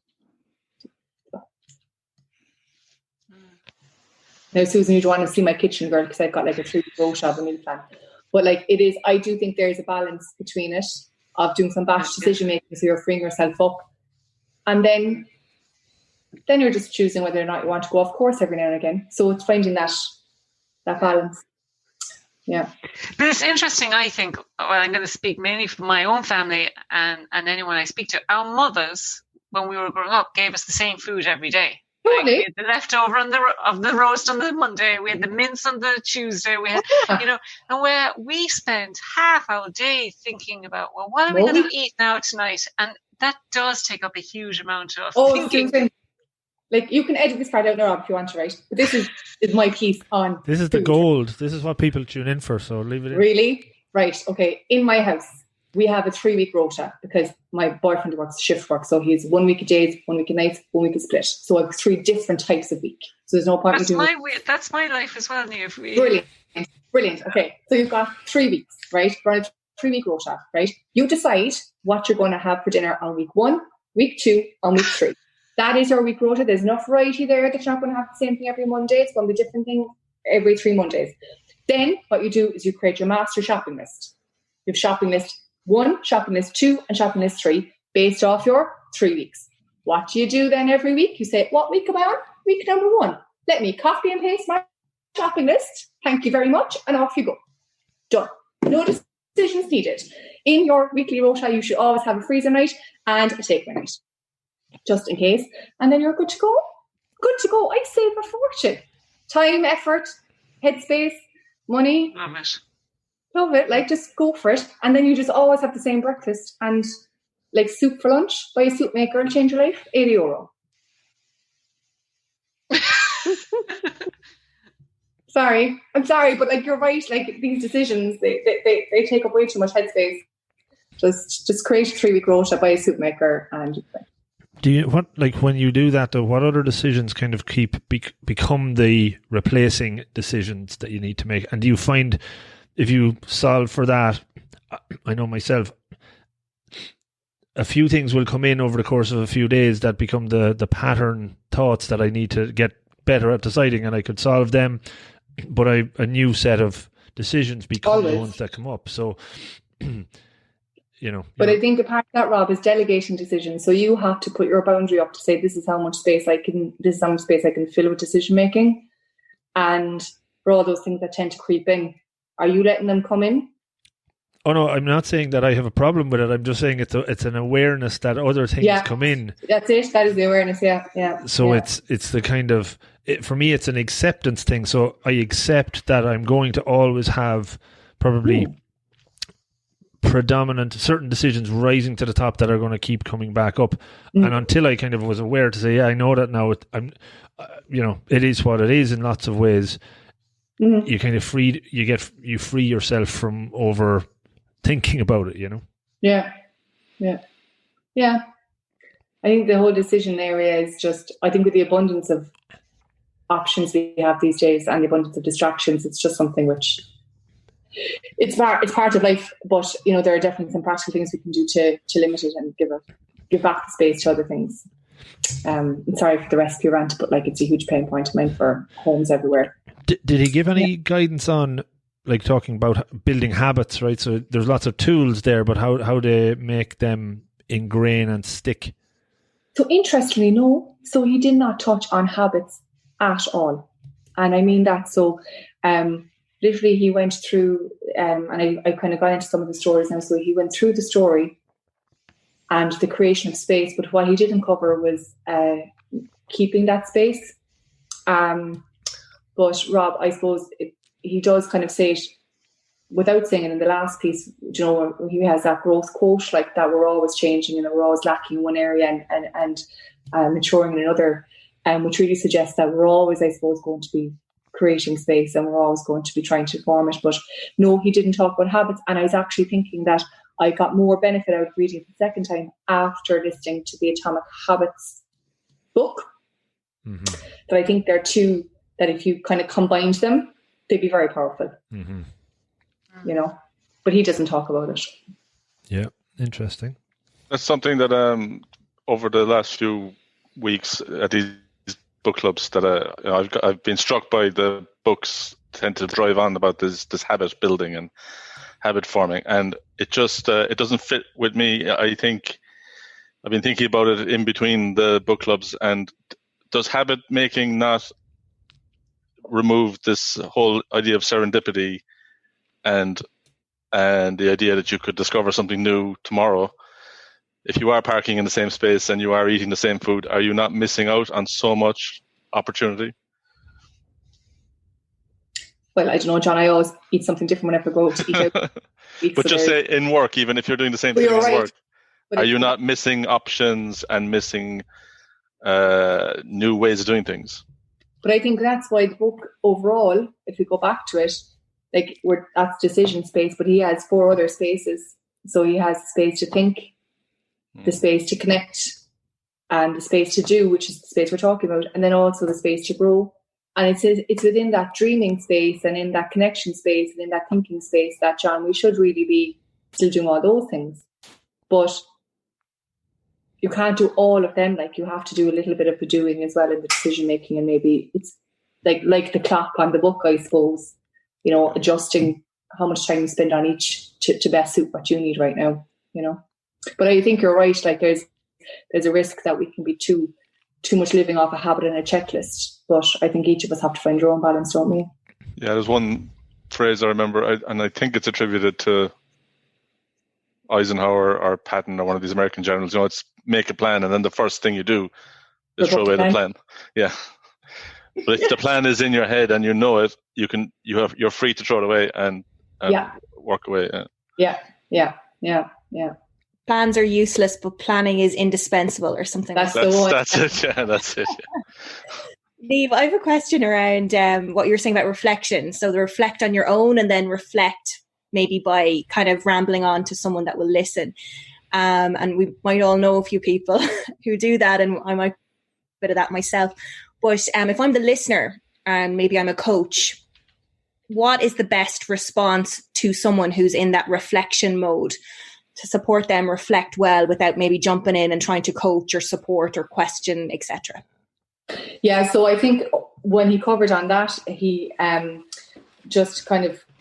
Now, Susan, you don't want to see my kitchen, girl, because I've got like a 3-week rota of a meal plan. But like it is, I do think there's a balance between it of doing some batch decision making, so you're freeing yourself up, and then you're just choosing whether or not you want to go off course every now and again. So it's finding that balance. Yeah. But it's interesting, I think, I'm going to speak mainly for my own family and anyone I speak to. Our mothers, when we were growing up, gave us the same food every day. Like, we had the leftover of the roast on the Monday, we had the mince on the Tuesday, we had, and where we spent half our day thinking about, well, what are we going to eat now tonight? And that does take up a huge amount of thinking. Susan, like, you can edit this part out now if you want to, right? But this is my piece on this is food. The gold. This is what people tune in for, so leave it in. Really? Right, okay. In my house, we have a 3-week rota because my boyfriend works shift work. So he's 1 week of days, 1 week of nights, 1 week of split. So I have 3 different types of week. So there's no point in doing that's my life as well, Niamh. Brilliant. Okay. So you've got 3 weeks, right? We're on a 3-week rota, right? You decide what you're going to have for dinner on week 1, week 2, and week 3. That is your week rota. There's enough variety there that you're not going to have the same thing every Monday. It's going to be a different thing every 3 Mondays. Then what you do is you create your master shopping list. You have shopping list 1, shopping list 2, and shopping list 3 based off your 3 weeks. What do you do then every week? You say, what week am I on? Week number 1. Let me copy and paste my shopping list. Thank you very much. And off you go. Done. No decisions needed. In your weekly rota, you should always have a freezer night and a takeaway night, just in case. And then you're good to go. Good to go. I save a fortune. Time, effort, headspace, money. Love it. Love it. Like, just go for it. And then you just always have the same breakfast. And like soup for lunch, buy a soup maker and change your life. €80. I'm sorry, but like, you're right. Like, these decisions, they take up way too much headspace. Just create a 3-week rota, buy a soup maker, and do you when you do that though? What other decisions kind of become the replacing decisions that you need to make? And do you find if you solve for that? I know myself, a few things will come in over the course of a few days that become the pattern thoughts that I need to get better at deciding, and I could solve them. But a new set of decisions become the ones that come up. So, But I think a part of that, Rob, is delegating decisions. So you have to put your boundary up to say, this is how much space I can fill with decision making. And for all those things that tend to creep in, are you letting them come in? Oh no, I'm not saying that I have a problem with it. I'm just saying it's an awareness that other things come in. That's it. That is the awareness. Yeah. So it's the kind of for me, it's an acceptance thing. So I accept that I'm going to always have probably predominant certain decisions rising to the top that are going to keep coming back up. And until I kind of was aware to say, yeah, I know that now. It is what it is in lots of ways. You kind of free yourself from over thinking about it, Yeah. I think the whole decision area is just, I think with the abundance of options we have these days and the abundance of distractions, it's just something which it's part of life, but there are definitely some practical things we can do to limit it and give back the space to other things. I'm sorry for the recipe rant, but like, it's a huge pain point of mine for homes everywhere. Did he give any guidance on, like, talking about building habits, right? So there's lots of tools there, but how to make them ingrain and stick? So interestingly, no. So he did not touch on habits at all. And I mean that. So literally he went through, and I kind of got into some of the stories now. So he went through the story and the creation of space, but what he didn't cover was keeping that space. But Rob, I suppose he does kind of say it without saying it in the last piece, he has that growth quote, like that we're always changing and we're always lacking in one area and maturing in another, which really suggests that we're always, I suppose, going to be creating space and we're always going to be trying to form it. But no, he didn't talk about habits. And I was actually thinking that I got more benefit out of reading it the second time after listening to the Atomic Habits book. But I think they're two that if you kind of combined them, they'd be very powerful. But he doesn't talk about it. Yeah, interesting. That's something that over the last few weeks at these book clubs that I've been struck by. The books tend to drive on about this habit building and habit forming, and it just it doesn't fit with me. I think I've been thinking about it in between the book clubs, and does habit making not remove this whole idea of serendipity and the idea that you could discover something new tomorrow? If you are parking in the same space and you are eating the same food, are you not missing out on so much opportunity? Well, I don't know, John. I always eat something different whenever I go to eat out. But just say in work, even if you're doing the same thing in work, are you not missing options and missing new ways of doing things? But I think that's why the book overall, if we go back to it, like that's decision space, but he has 4 other spaces. So he has the space to think, the space to connect, and the space to do, which is the space we're talking about, and then also the space to grow. And it's within that dreaming space and in that connection space and in that thinking space that, John, we should really be still doing all those things. But you can't do all of them. Like, you have to do a little bit of the doing as well in the decision making, and maybe it's like the clock on the book, I suppose. adjusting how much time you spend on each to best suit what you need right now, But I think you're right. Like there's a risk that we can be too much living off a habit and a checklist. But I think each of us have to find our own balance, don't we? Yeah, there's one phrase I remember, and I think it's attributed to Eisenhower or Patton or one of these American generals. It's make a plan, and then the first thing you do is throw away the plan. Yeah. But if the plan is in your head and you know it, you're free to throw it away and work away. Yeah. Plans are useless, but planning is indispensable, or something. That's it. Yeah, that's it. Yeah. Niamh, I have a question around what you were saying about reflection. So the reflect on your own, and then reflect maybe by kind of rambling on to someone that will listen. And we might all know a few people who do that, and I might do a bit of that myself. But if I'm the listener and maybe I'm a coach, what is the best response to someone who's in that reflection mode to support them reflect well without maybe jumping in and trying to coach or support or question, etc.? Yeah, so I think when he covered on that, he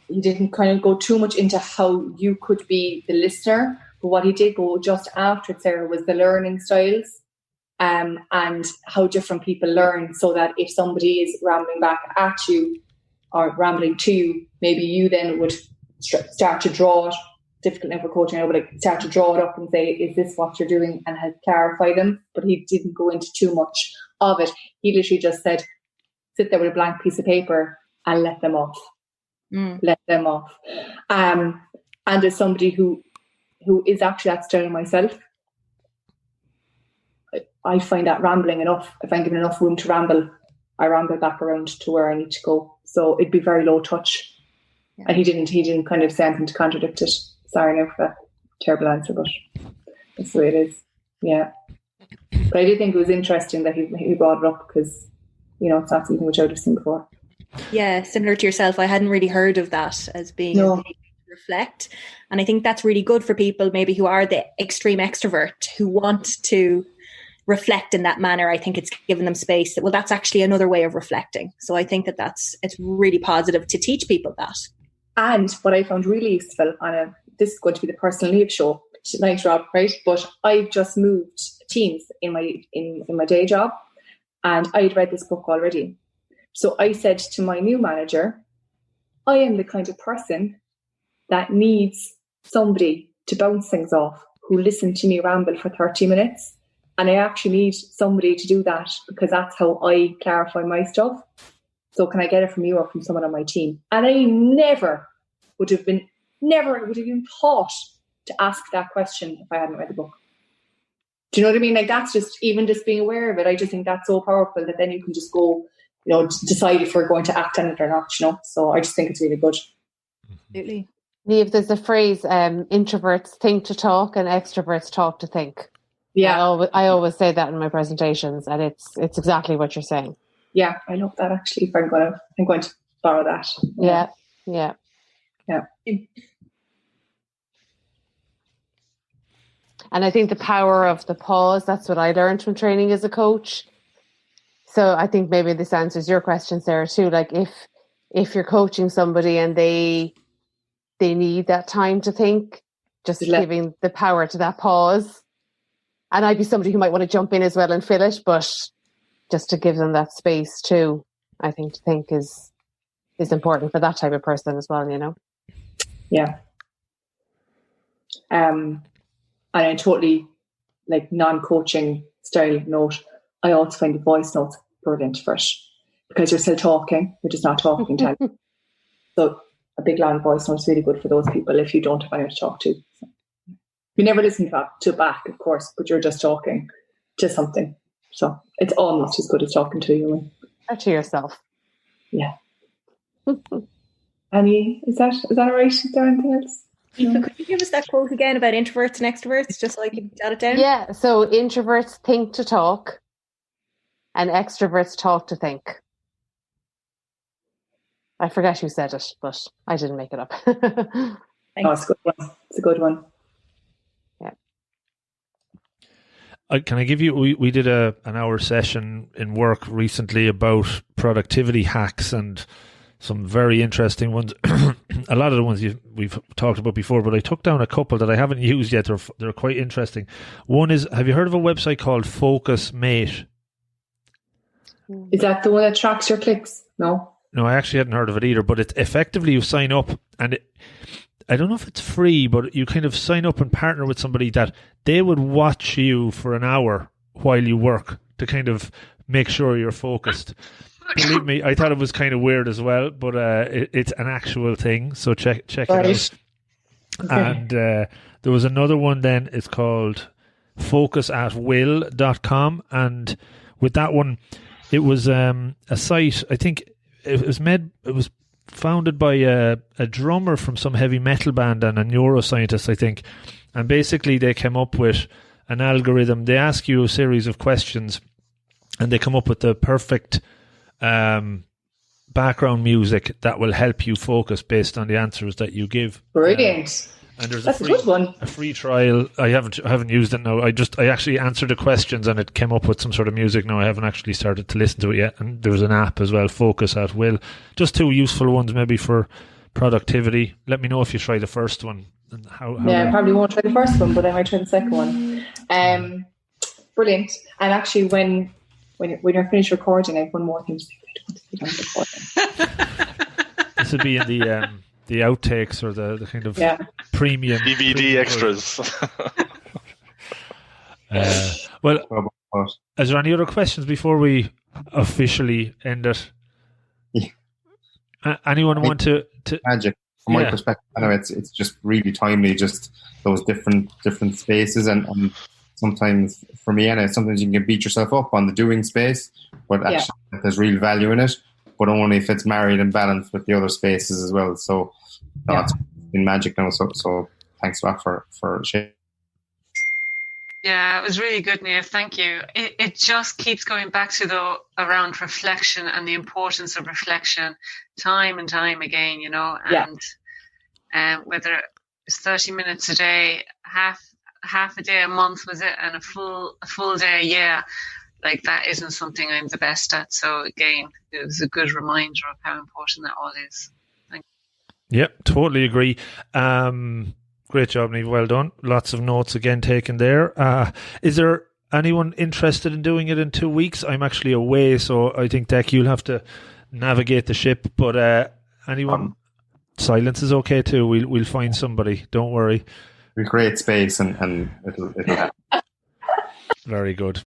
he didn't kind of go too much into how you could be the listener, but what he did go just after it, Sarah, was the learning styles and how different people learn, so that if somebody is rambling back at you or rambling to you, maybe you then would start to draw it, difficult now for coaching, but start to draw it up and say, is this what you're doing, and help clarify them. But he didn't go into too much of it. He literally just said, sit there with a blank piece of paper and let them off. Let them off. And as somebody who is actually that style myself, I find that rambling enough. If I'm given enough room to ramble, I ramble back around to where I need to go. So it'd be very low touch. Yeah. And he didn't kind of say anything to contradict it. Sorry now for that terrible answer, but that's the way it is. Yeah. But I did think it was interesting that he brought it up, because, it's not something which I would have seen before. Yeah, similar to yourself, I hadn't really heard of that as being a way to reflect. And I think that's really good for people maybe who are the extreme extrovert, who want to reflect in that manner. I think it's given them space that, well, that's actually another way of reflecting. So I think it's really positive to teach people that. And what I found really useful this is going to be the personal leave show tonight, Rob, right? But I've just moved teams in my day job, and I'd read this book already. So I said to my new manager, I am the kind of person that needs somebody to bounce things off, who listen to me ramble for 30 minutes. And I actually need somebody to do that, because that's how I clarify my stuff. So can I get it from you or from someone on my team? And I never would have even thought to ask that question if I hadn't read the book. Do you know what I mean? Like, that's just being aware of it. I just think that's so powerful that then you can just go, decide if we're going to act on it or not, So I just think it's really good. Absolutely. Niamh, there's a phrase, introverts think to talk and extroverts talk to think. Yeah. I always say that in my presentations, and it's exactly what you're saying. Yeah, I love that actually. I'm going to borrow that. Yeah. And I think the power of the pause, that's what I learned from training as a coach. So I think maybe this answers your question, Sarah, too. Like if you're coaching somebody and they need that time to think, just giving the power to that pause. And I'd be somebody who might want to jump in as well and fill it, but just to give them that space too, I think to think is important for that type of person as well, Yeah. And I totally, like, non-coaching style note, I also find the voice notes brilliant for it, because you're still talking, you're just not talking to anyone. So a big long voice note is really good for those people if you don't have anyone to talk to. So you never listen to back, of course, but you're just talking to something. So it's almost as good as talking to a human. Or to yourself. Yeah. Annie, is that all right? Is there anything else? Aoife, could you give us that quote again about introverts and extroverts, just so I can jot it down? Yeah, so introverts think to talk and extroverts talk to think. I forget who said it, but I didn't make it up. Oh, it's a good one. It's a good one. Yeah. Can I give you, we did an hour session in work recently about productivity hacks, and some very interesting ones. A lot of the ones we've talked about before, but I took down a couple that I haven't used yet. They're quite interesting. One is, have you heard of a website called Focus Mate? Is that the one that tracks your clicks? No. No, I actually hadn't heard of it either, but it's effectively you sign up and I don't know if it's free, but you kind of sign up and partner with somebody that they would watch you for an hour while you work to kind of make sure you're focused. Believe me, I thought it was kind of weird as well, but it's an actual thing, so check it out. Okay. And there was another one then, it's called focusatwill.com, and with that one, it was a site, I think it was founded by a drummer from some heavy metal band and a neuroscientist, I think, and basically they came up with an algorithm. They ask you a series of questions and they come up with the perfect background music that will help you focus based on the answers that you give. Brilliant. And there's That's a good one. A free trial. I haven't used it now. I actually answered the questions and it came up with some sort of music. Now I haven't actually started to listen to it yet. And there's an app as well, Focus at Will. Just two useful ones maybe for productivity. Let me know if you try the first one and how I probably won't try the first one, but I might try the second one. Brilliant. And actually, when you're finished recording, I have one more thing to say. This would be in the outtakes or the kind of premium DVD extras. Well, is there any other questions before we officially end it? Yeah. Anyone want to magic? From my perspective, I know it's just really timely. Just those different spaces, and sometimes for me, and sometimes you can beat yourself up on the doing space, but actually there's real value in it. But only if it's married and balanced with the other spaces as well. So it's been magic now. So thanks a lot for sharing. Yeah, it was really good, Niamh. Thank you. It just keeps going back to around reflection and the importance of reflection time and time again, and whether it's 30 minutes a day, half a day a month, was it, and a full day, like that isn't something I'm the best at. So again, it was a good reminder of how important that all is. Thank you. Yep, totally agree. Great job, Niamh. Well done. Lots of notes again taken there. Is there anyone interested in doing it in 2 weeks? I'm actually away, so I think, Deck, you'll have to navigate the ship. But anyone, silence is okay too. We'll find somebody. Don't worry. We create space and it'll happen. Very good.